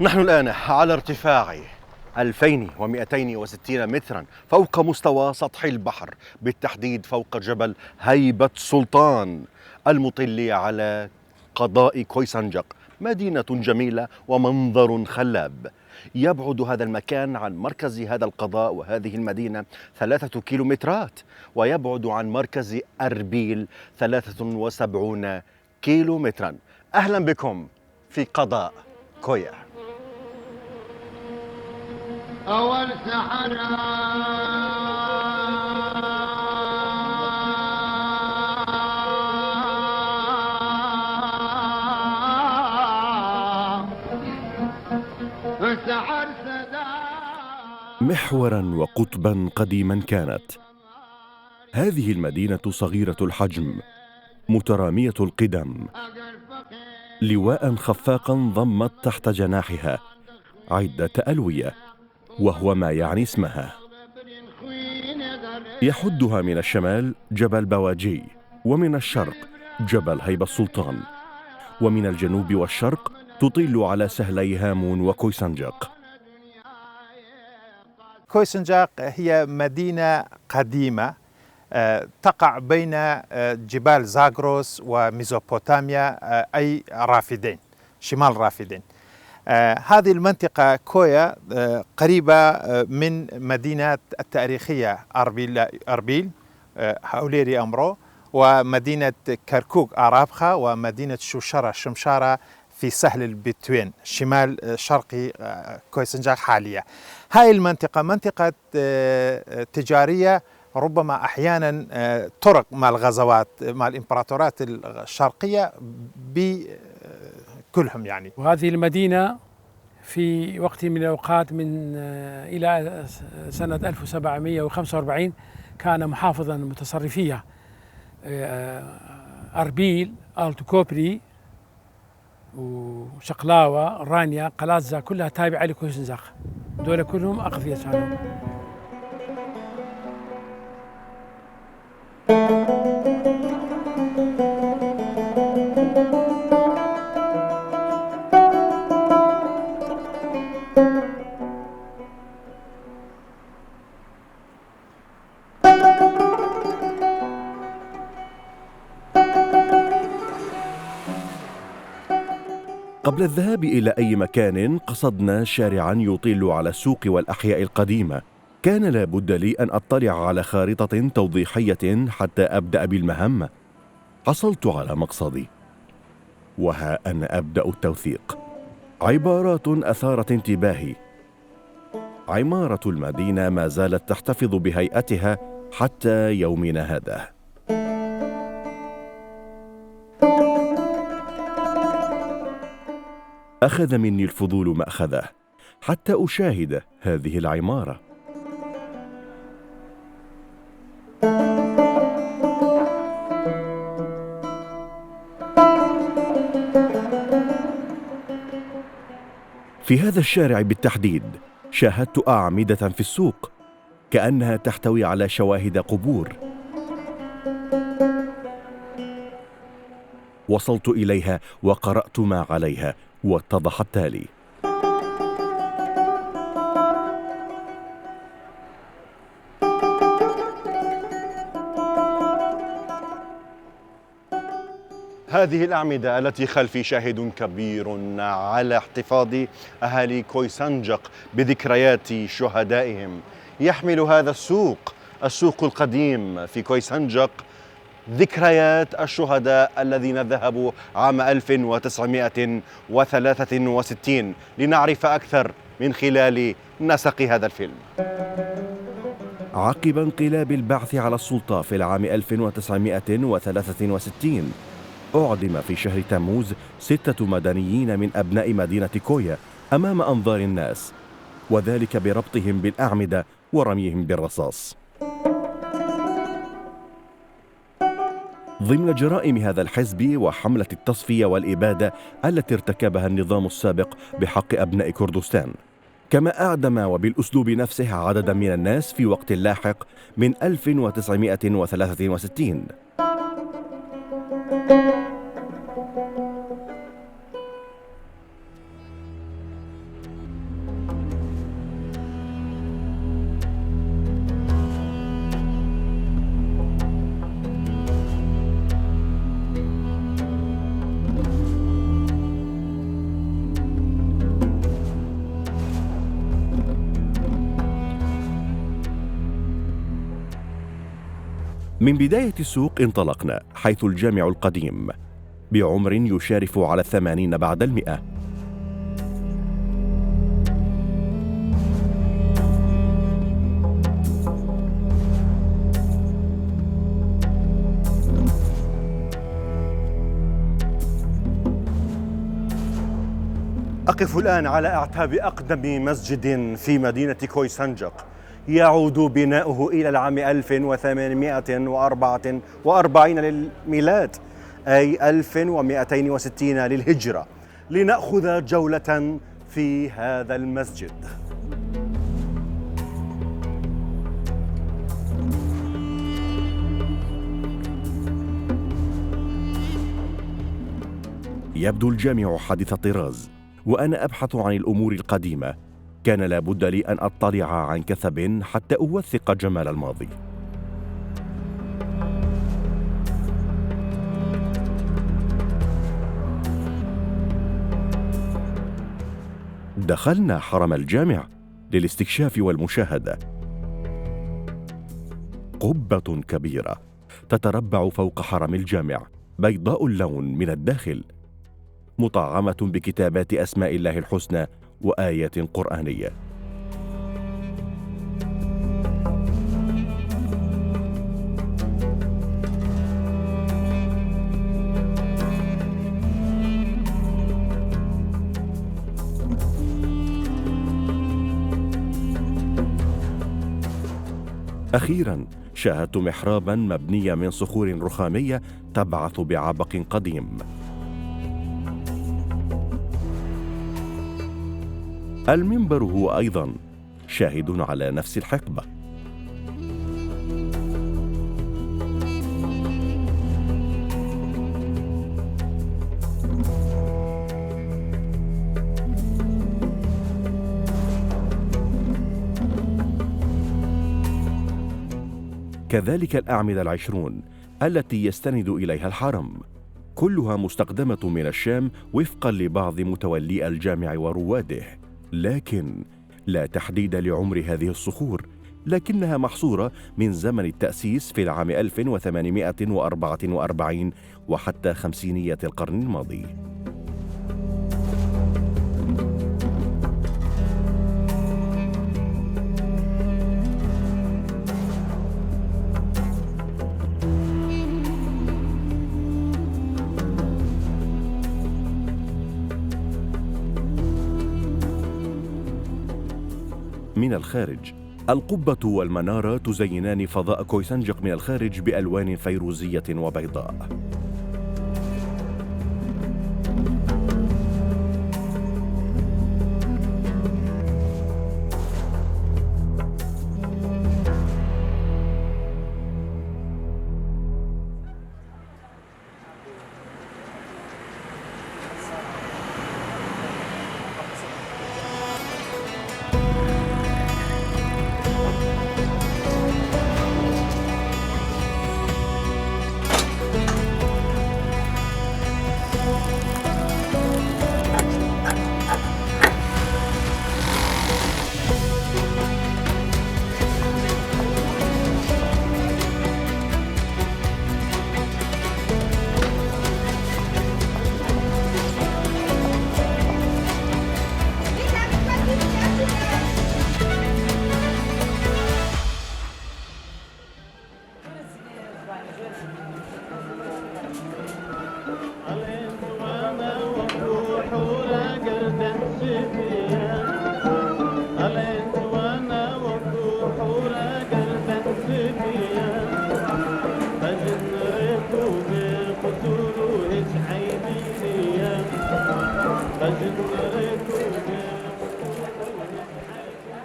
نحن الآن على ارتفاع 2260 مترا فوق مستوى سطح البحر، بالتحديد فوق جبل هيبة سلطان المطل على قضاء كويسنجق، مدينة جميلة ومنظر خلاب. يبعد هذا المكان عن مركز هذا القضاء وهذه المدينة 3 كيلومترات، ويبعد عن مركز أربيل 73 كيلومترا. أهلا بكم في قضاء كويا. أول سحرة سحر سدا محورا وقطبا قديما كانت هذه المدينة صغيرة الحجم مترامية القدم، لواء خفاقا ضمت تحت جناحها عدة ألوية، وهو ما يعني اسمها. يحدها من الشمال جبل بواجي، ومن الشرق جبل هيبة السلطان، ومن الجنوب والشرق تطل على سهلي هامون وكويسنجق. كويسنجق هي مدينة قديمة تقع بين جبال زاغروس وميزوبوتاميا، أي رافدين، شمال رافدين. هذه المنطقة كويا قريبة من مدينة التاريخية أربيل هاوليري أمرو، ومدينة كركوك أرابخا، ومدينة شوشرة شمشارة في سهل البتوين شمال شرقي كويسنجق حاليا. هاي المنطقة منطقة تجارية، ربما أحيانا طرق مع الغزوات مع الإمبراطورات الشرقية بكلهم يعني. وهذه المدينة في وقت من الأوقات من إلى سنة 1745 كان محافظا متصرفية أربيل، آلتو كوبري وشقلاوة رانيا قلازا كلها تابعة لكويسنجق، دول كلهم أقفية كانوا. قبل الذهاب إلى أي مكان قصدنا شارعا يطل على السوق والأحياء القديمة. كان لابد لي أن أطلع على خارطة توضيحية حتى أبدأ بالمهمة. حصلت على مقصدي، وها أنا أبدأ التوثيق. عبارات أثارت انتباهي. عمارة المدينة ما زالت تحتفظ بهيئتها حتى يومنا هذا. أخذ مني الفضول مأخذه حتى أشاهد هذه العمارة. في هذا الشارع بالتحديد شاهدت أعمدة في السوق كأنها تحتوي على شواهد قبور. وصلت إليها وقرأت ما عليها، واتضح التالي: هذه الأعمدة التي خلفي شاهد كبير على احتفاظ أهالي كويسنجق بذكريات شهدائهم. يحمل هذا السوق القديم في كويسنجق ذكريات الشهداء الذين ذهبوا عام 1963 لنعرف أكثر من خلال نسق هذا الفيلم. عقب انقلاب البعث على السلطة في العام 1963 أعدم في شهر تموز 6 مدنيين من أبناء مدينة كويا أمام أنظار الناس، وذلك بربطهم بالأعمدة ورميهم بالرصاص. ضمن جرائم هذا الحزب وحملة التصفية والإبادة التي ارتكبها النظام السابق بحق أبناء كردستان، كما أعدم وبالأسلوب نفسه عددا من الناس في وقت لاحق من 1963. من بداية السوق انطلقنا، حيث الجامع القديم بعمر يشارف على 80 بعد 100. أقف الآن على أعتاب أقدم مسجد في مدينة كويسنجق، يعود بناؤه إلى العام 1844 للميلاد، أي 1260 للهجرة، لنأخذ جولة في هذا المسجد. يبدو الجامع حديث الطراز، وأنا أبحث عن الأمور القديمة. كان لابد لي أن أطلع عن كثب حتى أوثق جمال الماضي. دخلنا حرم الجامع للاستكشاف والمشاهدة. قبة كبيرة تتربع فوق حرم الجامع، بيضاء اللون من الداخل، مطعمة بكتابات أسماء الله الحسنى وآيات قرآنية. أخيراً شاهدت محراباً مبنية من صخور رخامية تبعث بعبق قديم. المنبر هو أيضاً شاهد على نفس الحقبة. كذلك الأعمدة 20 التي يستند إليها الحرم، كلها مستخدمة من الشام وفقاً لبعض متولي الجامع ورواده، لكن لا تحديد لعمر هذه الصخور، لكنها محصورة من زمن التأسيس في العام 1844 وحتى خمسينيات القرن الماضي. من الخارج، القبة والمنارة تزينان فضاء كويسنجق من الخارج بألوان فيروزية وبيضاء.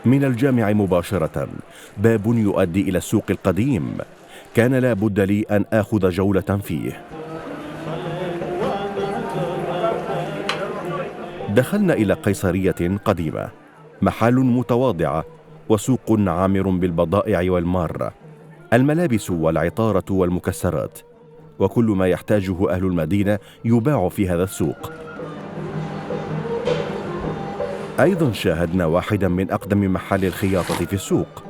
من الجامع مباشرة باب يؤدي إلى السوق القديم، كان لا بد لي أن آخذ جولة فيه. دخلنا إلى قيصرية قديمة، محال متواضعة وسوق عامر بالبضائع والمارة، الملابس والعطارة والمكسرات، وكل ما يحتاجه أهل المدينة يباع في هذا السوق. أيضا شاهدنا واحدا من أقدم محال الخياطة في السوق.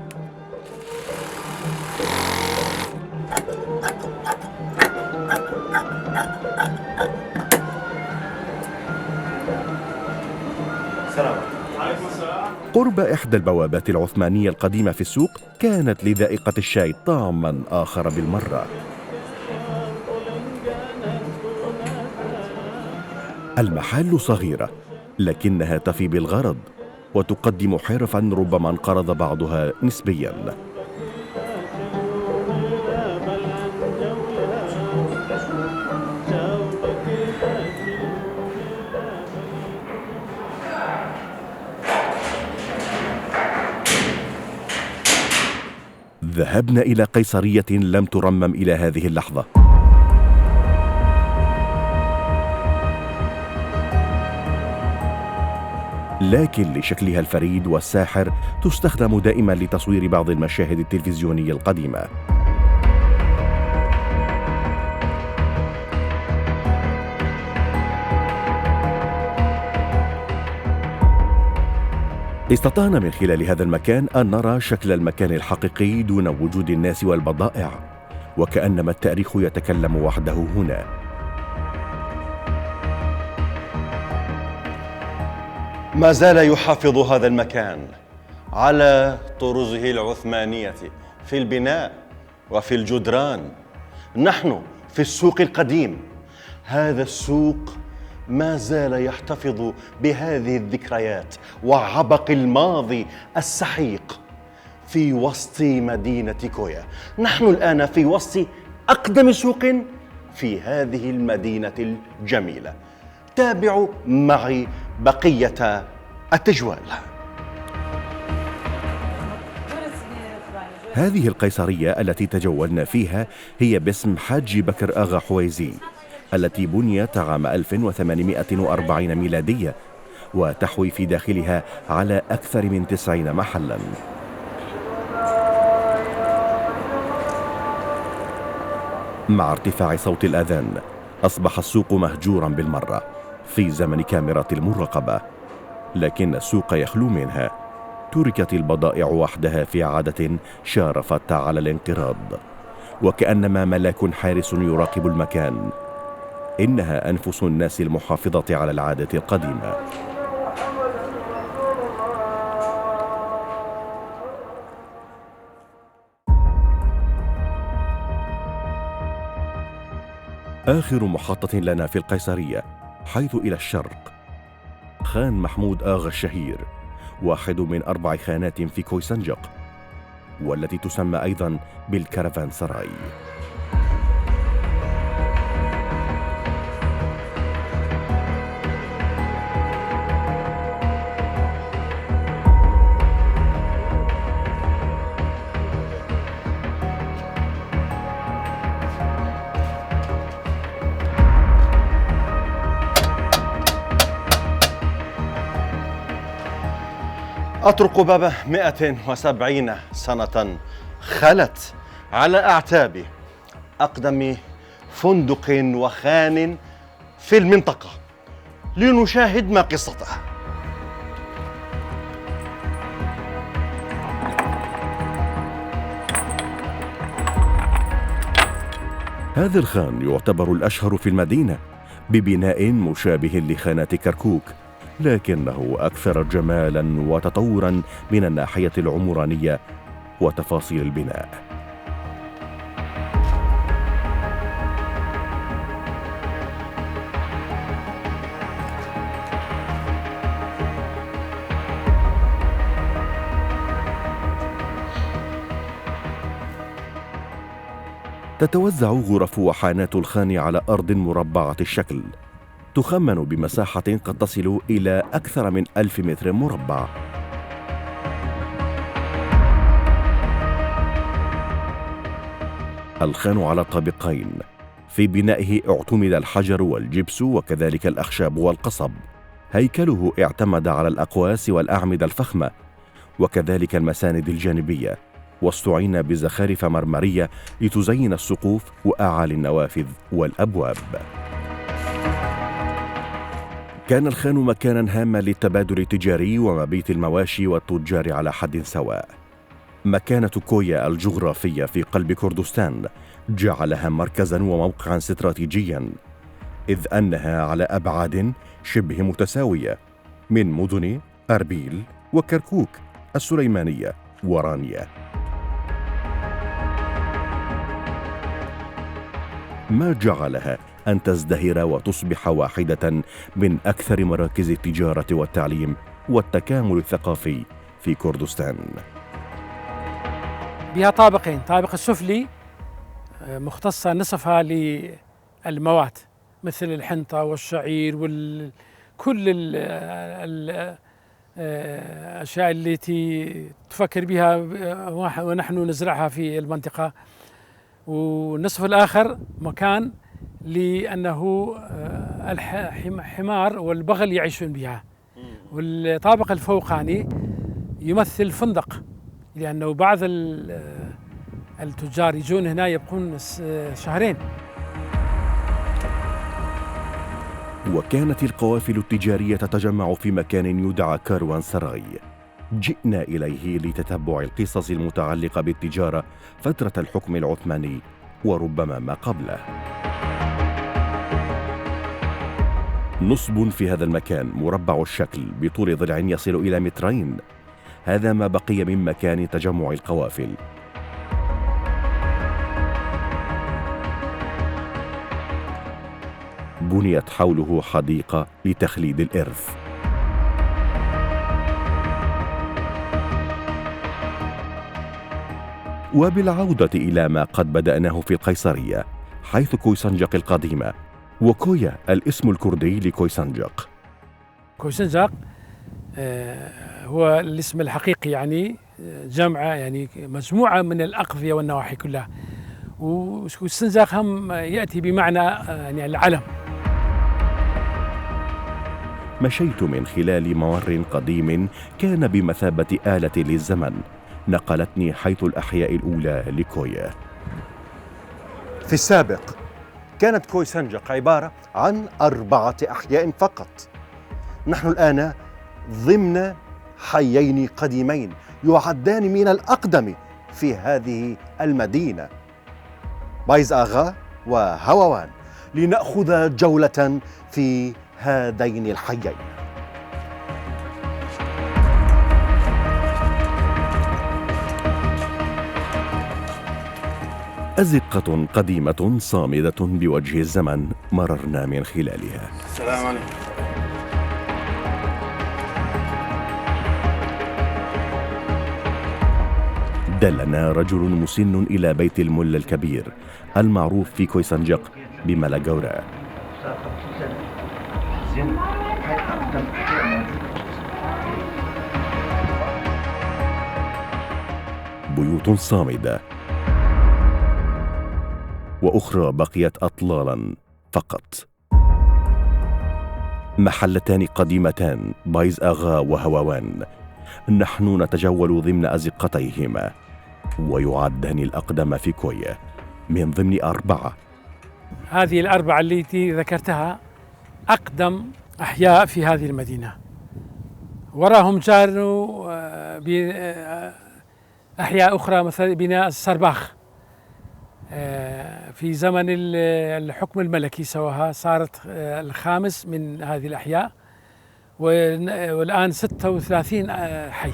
قرب إحدى البوابات العثمانية القديمة في السوق كانت لذائقة الشاي طعماً آخر بالمرة. المحال صغيرة لكنها تفي بالغرض وتقدم حرفاً ربما انقرض بعضها نسبياً. ذهبنا إلى قيصرية لم ترمم إلى هذه اللحظة. لكن لشكلها الفريد والساحر تستخدم دائما لتصوير بعض المشاهد التلفزيونية القديمة. استطعنا من خلال هذا المكان أن نرى شكل المكان الحقيقي دون وجود الناس والبضائع، وكأنما التاريخ يتكلم وحده هنا. ما زال يحافظ هذا المكان على طرزه العثمانية في البناء وفي الجدران. نحن في السوق القديم. هذا السوق ما زال يحتفظ بهذه الذكريات وعبق الماضي السحيق في وسط مدينة كويا. نحن الآن في وسط أقدم سوق في هذه المدينة الجميلة. تابعوا معي بقية التجوال. هذه القيصرية التي تجولنا فيها هي باسم حاج بكر آغا حويزي، التي بنيت عام 1840 ميلادية، وتحوي في داخلها على أكثر من 90 محلاً. مع ارتفاع صوت الأذان أصبح السوق مهجوراً بالمرة في زمن كاميرات المراقبة، لكن السوق يخلو منها. تركت البضائع وحدها في عادة شارفت على الانقراض، وكأنما ملاك حارس يراقب المكان. إنها أنفس الناس المحافظة على العادة القديمة. آخر محطة لنا في القيصرية حيث إلى الشرق خان محمود آغا الشهير، واحد من 4 خانات في كويسنجق، والتي تسمى أيضا بالكرفان سراي. أطرق باب 170 سنة خلت على أعتاب أقدم فندق وخان في المنطقة لنشاهد ما قصته. هذا الخان يعتبر الأشهر في المدينة ببناء مشابه لخانات كركوك، لكنه أكثر جمالاً وتطوراً من الناحية العمرانية وتفاصيل البناء. تتوزع غرف وحانات الخان على أرض مربعة الشكل، تخمن بمساحة قد تصل إلى أكثر من 1000 متر مربع. الخان على طابقين، في بنائه اعتمد الحجر والجبس وكذلك الأخشاب والقصب. هيكله اعتمد على الأقواس والأعمدة الفخمة وكذلك المساند الجانبية، واستعين بزخارف مرمرية لتزين السقوف وأعالي النوافذ والأبواب. كان الخان مكاناً هاما للتبادل التجاري ومبيت المواشي والتجار على حد سواء. مكانة كويا الجغرافية في قلب كردستان جعلها مركزاً وموقعاً استراتيجياً، إذ أنها على أبعاد شبه متساوية من مدن أربيل وكركوك السليمانية ورانيا. ما جعلها أن تزدهر وتصبح واحدة من أكثر مراكز التجارة والتعليم والتكامل الثقافي في كردستان. بها طابقين، طابق السفلي مختصة نصفها للمواد مثل الحنطة والشعير وكل الأشياء التي تفكر بها ونحن نزرعها في المنطقة. والنصف الآخر مكان لأنه الحمار والبغل يعيشون بها. والطابق الفوقاني يمثل فندق، لأنه بعض التجار يجون هنا يبقون شهرين. وكانت القوافل التجارية تتجمع في مكان يدعى كاروان سراي. جئنا إليه لتتبع القصص المتعلقة بالتجارة فترة الحكم العثماني وربما ما قبله. نصب في هذا المكان مربع الشكل بطول ضلع يصل إلى 2 متر. هذا ما بقي من مكان تجمع القوافل. بنيت حوله حديقة لتخليد الإرث. وبالعودة إلى ما قد بدأناه في القيصرية، حيث كويسنجق القديمة، وكويا الاسم الكردي لكويسنجق. كويسنجق هو الاسم الحقيقي، يعني جمع، يعني مجموعة من الأقضية والنواحي كلها. وكويسنجق هم يأتي بمعنى يعني العلم. مشيت من خلال ممر قديم كان بمثابة آلة للزمن، نقلتني حيث الأحياء الأولى لكويا. في السابق كانت كويسنجق عبارة عن 4 أحياء فقط. نحن الآن ضمن حيين قديمين يعدان من الأقدم في هذه المدينة، بايز آغا وهواوان، لنأخذ جولة في هذين الحيين. أزقة قديمة صامدة بوجه الزمن مررنا من خلالها. السلام عليكم. دلنا رجل مسن إلى بيت الملا الكبير المعروف في كويسنجق بملاغورا. بيوت صامدة وأخرى بقيت أطلالا فقط. محلتان قديمتان، بايز آغا وهواوان، نحن نتجول ضمن أزقتيهما، ويعدان الأقدم في كويا من ضمن 4. هذه ال4 التي ذكرتها أقدم أحياء في هذه المدينة. وراهم جاروا بأحياء أخرى مثل بناء السرباخ في زمن الحكم الملكي سواها، صارت الخامس من هذه الأحياء، والآن 36 حي.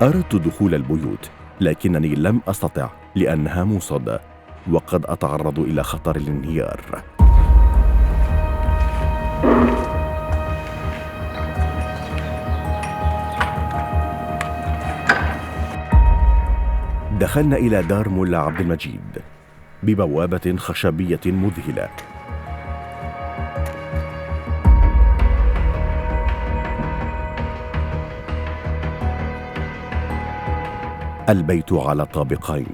أردت دخول البيوت لكنني لم أستطع لأنها موصدة وقد أتعرض إلى خطر الانهيار. دخلنا إلى دار ملا عبد المجيد ببوابة خشبية مذهلة. البيت على طابقين،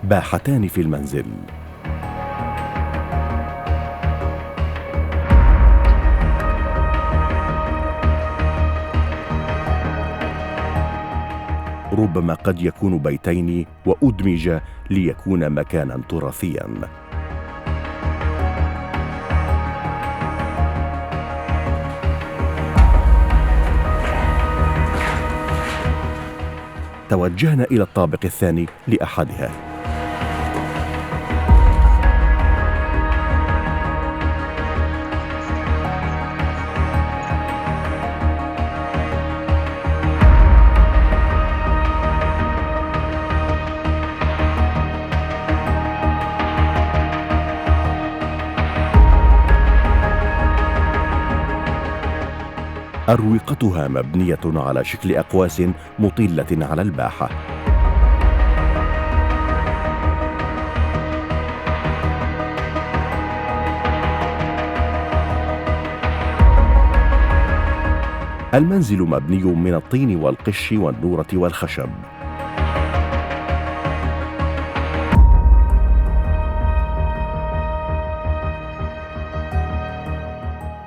باحتان في المنزل. ربما قد يكون بيتين وأدمج ليكون مكانا تراثيا. توجهنا إلى الطابق الثاني لأحدها. أروقتها مبنية على شكل أقواس مطلة على الباحة. المنزل مبني من الطين والقش والنورة والخشب.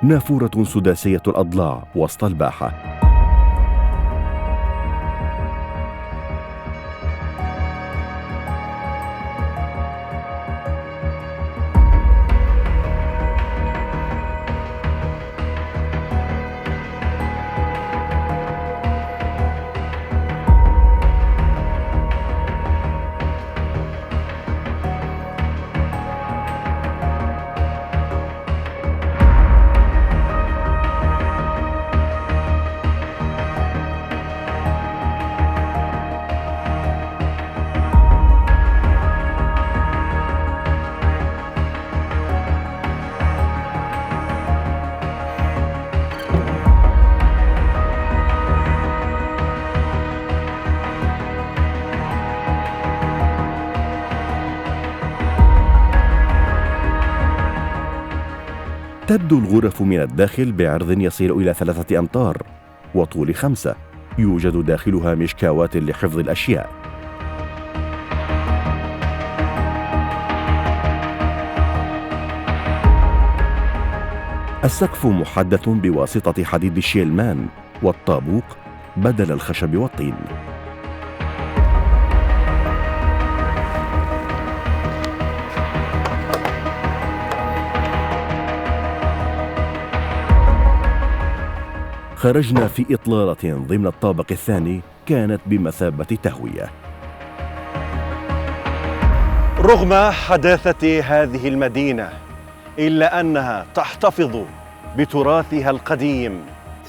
نافورة سداسية الأضلاع وسط الباحة. تبدو الغرف من الداخل بعرض يصل إلى 3 أمتار وطول 5. يوجد داخلها مشكاوات لحفظ الأشياء. السقف محدث بواسطة حديد الشيلمان والطابوق بدل الخشب والطين. خرجنا في إطلالة ضمن الطابق الثاني كانت بمثابة تهوية. رغم حداثة هذه المدينة إلا أنها تحتفظ بتراثها القديم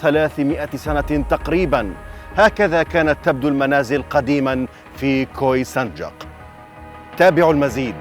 300 سنة تقريبا. هكذا كانت تبدو المنازل قديما في كوي سنجق. تابعوا المزيد.